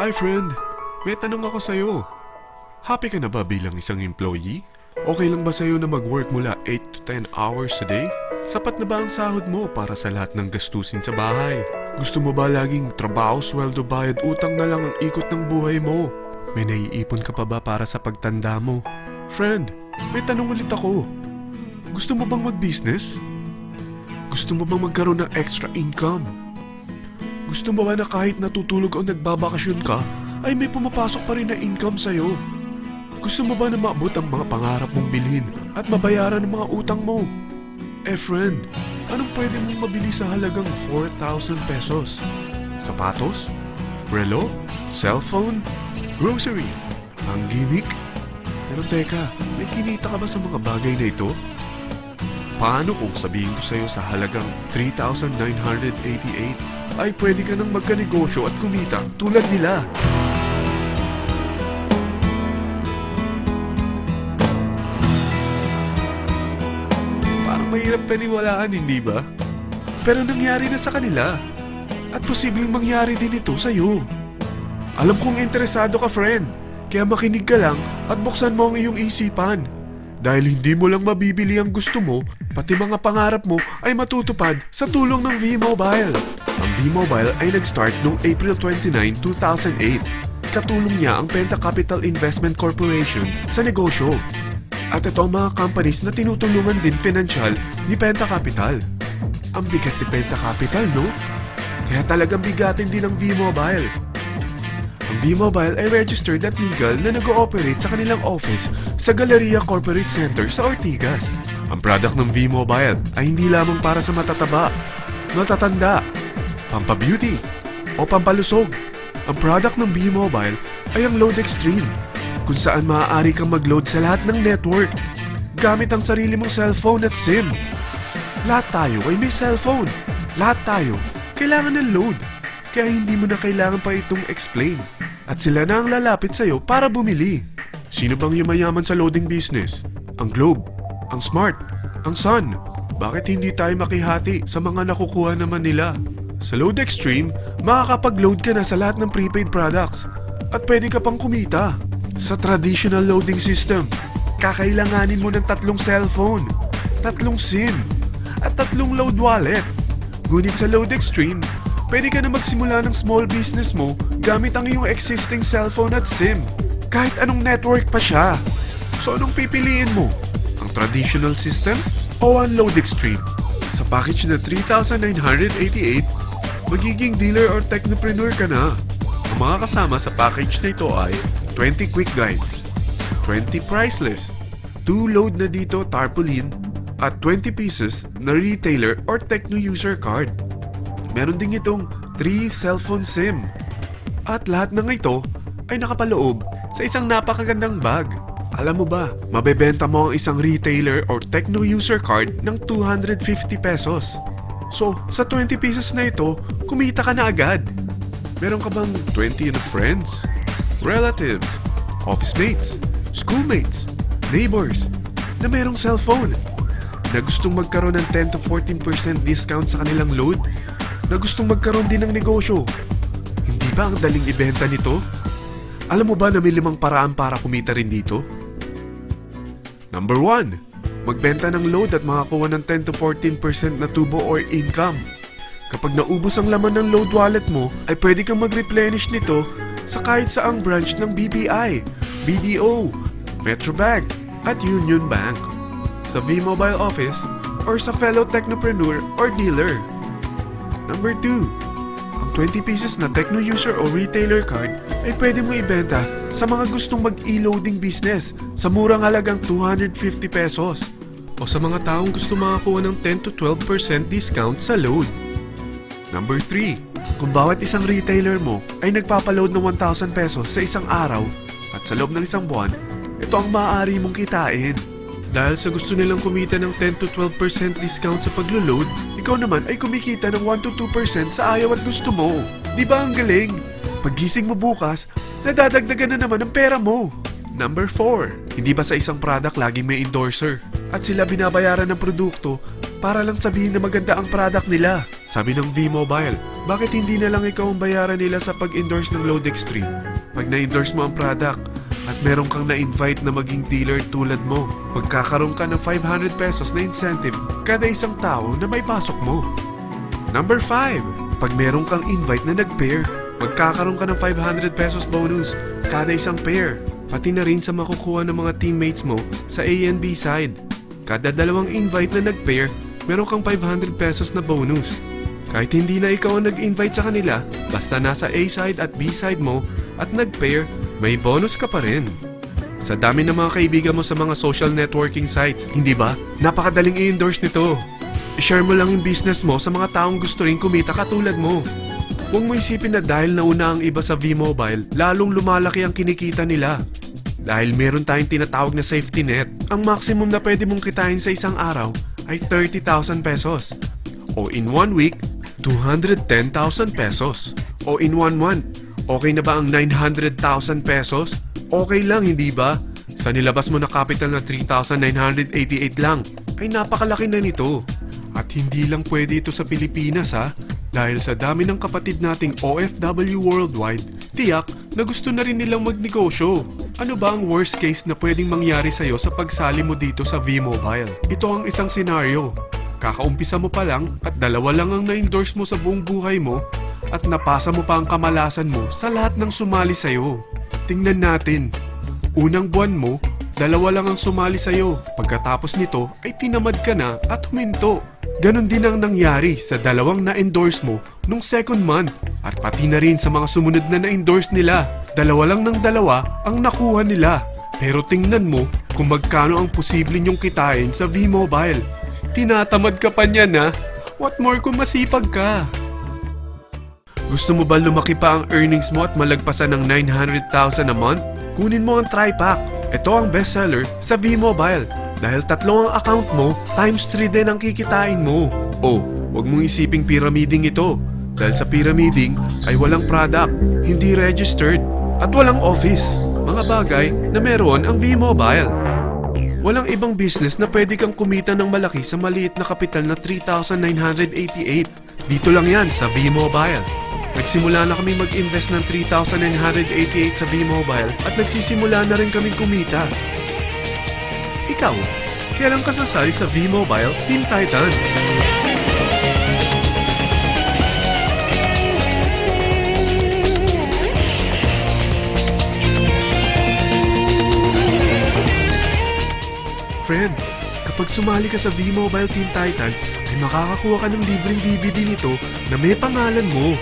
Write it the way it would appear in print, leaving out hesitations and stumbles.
Hi friend, may tanong ako sa'yo. Happy ka na ba bilang isang employee? Okay lang ba sa'yo na mag-work mula 8 to 10 hours a day? Sapat na ba ang sahod mo para sa lahat ng gastusin sa bahay? Gusto mo ba laging trabaho, sweldo, bayad, utang na lang ang ikot ng buhay mo? May naiipon ka pa ba para sa pagtanda mo? Friend, may tanong ulit ako. Gusto mo bang mag-business? Gusto mo bang magkaroon ng extra income? Gusto mo ba na kahit natutulog o nagbabakasyon ka, ay may pumapasok pa rin na income sa'yo? Gusto mo ba na maabot ang mga pangarap mong bilhin at mabayaran ang mga utang mo? Friend, anong pwede mong mabili sa halagang 4,000 pesos? Sapatos? Relo? Cellphone? Grocery? Ang gimmick? Pero teka, may kinita ka ba sa mga bagay na ito? Paano kung sabihin ko sa'yo sa halagang 3,988 ay pwede ka nang magkanegosyo at kumita tulad nila? Parang mahirap paniwalaan, hindi ba? Pero nangyari na sa kanila. At posibleng mangyari din ito sa'yo. Alam kong interesado ka, friend. Kaya makinig ka lang at buksan mo ang iyong isipan. Dahil hindi mo lang mabibili ang gusto mo, pati mga pangarap mo ay matutupad sa tulong ng V-Mobile. Ang V-Mobile ay nag-start noong April 29, 2008. Katulong niya ang Penta Capital Investment Corporation sa negosyo. At ito ang mga companies na tinutulungan din financial ni Penta Capital. Ang bigat ni Penta Capital, no? Kaya talagang bigatin din ang V-Mobile. Ang V-Mobile ay registered at legal na nag-ooperate sa kanilang office sa Galleria Corporate Center sa Ortigas. Ang product ng V-Mobile ay hindi lamang para sa matataba, matatanda, pampabeauty, o pampalusog. Ang product ng V-Mobile ay ang Load Extreme, kung saan maaari kang mag-load sa lahat ng network gamit ang sarili mong cellphone at SIM. Lahat tayo ay may cellphone. Lahat tayo kailangan ng load. Kaya hindi mo na kailangan pa itong explain. At sila na ang lalapit sa'yo para bumili. Sino bang yumayaman sa loading business? Ang Globe, ang Smart, ang Sun. Bakit hindi tayo makihati sa mga nakukuha naman nila? Sa Load Extreme, makakapag-load ka na sa lahat ng prepaid products. At pwede ka pang kumita. Sa traditional loading system, kakailanganin mo ng 3 cellphone, 3 SIM, at 3 load wallet. Ngunit sa Load Extreme, pwede ka na magsimula ng small business mo gamit ang iyong existing cellphone at SIM. Kahit anong network pa siya. So anong pipiliin mo? Ang traditional system o ang Load Extreme? Sa package na 3,988, magiging dealer or technopreneur ka na. Ang mga kasama sa package na ito ay 20 quick guides, 20 price list, 2 load na dito tarpaulin, at 20 pieces na retailer or techno user card. Meron din itong 3 cellphone SIM. At lahat ng ito ay nakapaloob sa isang napakagandang bag. Alam mo ba, mabebenta mo ang isang retailer or techno user card ng 250 pesos. So, sa 20 pieces na ito, kumita ka na agad. Meron ka bang 20 na friends, relatives, office mates, schoolmates, neighbors na merong cellphone, na gustong magkaroon ng 10 to 14% discount sa kanilang load, na gustong magkaroon din ng negosyo? Hindi ba ang daling ibenta nito? Alam mo ba na may 5 paraan para kumita rin dito? Number 1, magbenta ng load at makakuha ng 10 to 14% na tubo or income. Kapag naubos ang laman ng load wallet mo, ay pwede kang mag-replenish nito sa kahit saang branch ng BPI, BDO, Metrobank, at Union Bank, sa V-Mobile office, or sa fellow technopreneur or dealer. Number 2, ang 20 pieces na techno user o retailer card ay pwede mo ibenta sa mga gustong mag-e-loading business sa murang halagang 250 pesos o sa mga taong gusto makakuha ng 10 to 12% discount sa load. Number 3, kung bawat isang retailer mo ay nagpapaload ng 1,000 pesos sa isang araw at sa loob ng isang buwan, ito ang maaari mong kitain. Dahil sa gusto nilang kumita ng 10 to 12% discount sa paglo-load, ikaw naman ay kumikita ng 1 to 2% sa ayaw at gusto mo. Di ba ang galing? Paggising mo bukas, nadadagdagan na naman ang pera mo. Number 4, hindi ba sa isang product laging may endorser? At sila binabayaran ng produkto para lang sabihin na maganda ang product nila. Sabi ng V-Mobile, bakit hindi na lang ikaw ang bayaran nila sa pag-endorse ng Load Extreme? Pag na-endorse mo ang product at meron kang na-invite na maging dealer tulad mo, magkakaroon ka ng 500 pesos na incentive kada isang tao na may pasok mo. Number 5. Pag meron kang invite na nag-pair, magkakaroon ka ng 500 pesos bonus kada isang pair. Pati na rin sa makukuha ng mga teammates mo sa A and B side. Kada dalawang invite na nag-pair, meron kang 500 pesos na bonus. Kahit hindi na ikaw ang nag-invite sa kanila, basta nasa A side at B side mo at nag-pair, may bonus ka pa rin. Sa dami ng mga kaibigan mo sa mga social networking sites, hindi ba? Napakadaling i-endorse nito. I-share mo lang yung business mo sa mga taong gusto rin kumita katulad mo. Huwag mo isipin na dahil nauna ang iba sa V-Mobile, lalong lumalaki ang kinikita nila. Dahil meron tayong tinatawag na safety net, ang maximum na pwede mong kitain sa isang araw ay 30,000 pesos. O in 1 week, 210,000 pesos. O in 1 month, okay na ba ang 900,000 pesos? Okay lang, hindi ba? Sa nilabas mo na capital na 3,988 lang, ay napakalaki na nito. At hindi lang pwede ito sa Pilipinas ha, dahil sa dami ng kapatid nating OFW worldwide, tiyak na gusto na rin nilang magnegosyo. Ano ba ang worst case na pwedeng mangyari sa'yo sa pagsali mo dito sa V-Mobile? Ito ang isang senaryo. Kakaumpisa mo pa lang at dalawa lang ang na-endorse mo sa buong buhay mo at napasa mo pa ang kamalasan mo sa lahat ng sumali sa'yo. Tingnan natin. Unang buwan mo, dalawa lang ang sumali sa'yo. Pagkatapos nito ay tinamad ka na at huminto. Ganon din ang nangyari sa dalawang na-endorse mo nung second month at pati na rin sa mga sumunod na na-endorse nila. Dalawa lang ng dalawa ang nakuha nila. Pero tingnan mo kung magkano ang posible nyong kitain sa V-Mobile. Tinatamad ka pa niyan ha? What more kung masipag ka? Gusto mo ba lumaki pa ang earnings mo at malagpasan ng 900,000 a month? Kunin mo ang TriPack. Ito ang bestseller sa V-Mobile. Dahil 3 ang account mo, times 3 din ang kikitain mo. Oh, wag mong isiping pyramiding ito. Dahil sa pyramiding ay walang product, hindi registered, at walang office. Mga bagay na meron ang V-Mobile. Walang ibang business na pwede kang kumita ng malaki sa maliit na kapital na 3,988. Dito lang yan sa V-Mobile. Nagsimula na kami mag-invest ng 3,988 sa V-Mobile at nagsisimula na rin kaming kumita. Ikaw, kailan ka sasali sa V-Mobile Team Titans? Friend, kapag sumali ka sa V-Mobile Team Titans, ay makakakuha ka ng libreng DVD nito na may pangalan mo.